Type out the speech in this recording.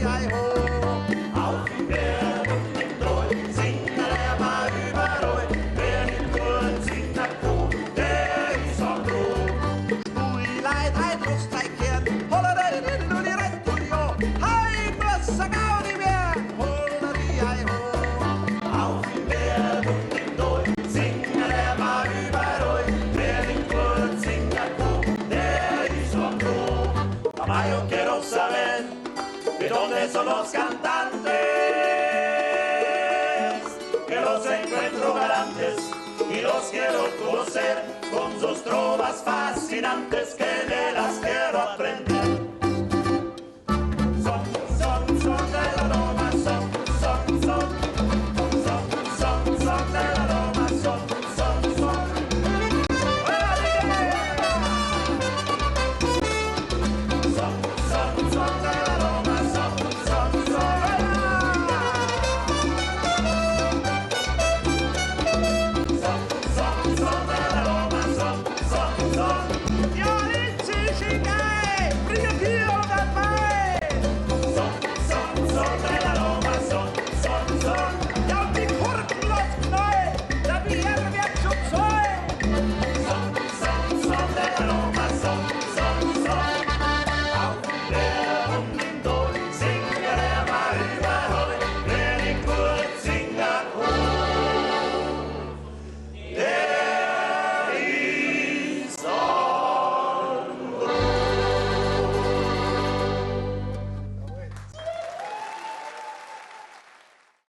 Auf dem Berg und im Tal singt er mal überall. Wer nicht gut singt, der Kuh, der ist am Droh. Spui leid, ein Lustreich kehrt, holla den in und die Rett und jo. Hei, muss er gar nicht mehr, holla die ei ho. Auf dem Berg und im Tal singt er mal überall. Wer nicht gut singt, der Kuh, der ist am Droh. Ma yo quiero saber de dónde son los cantantes, que los encuentro galantes y los quiero conocer con sus trovas fascinantes que de las quiero aprender.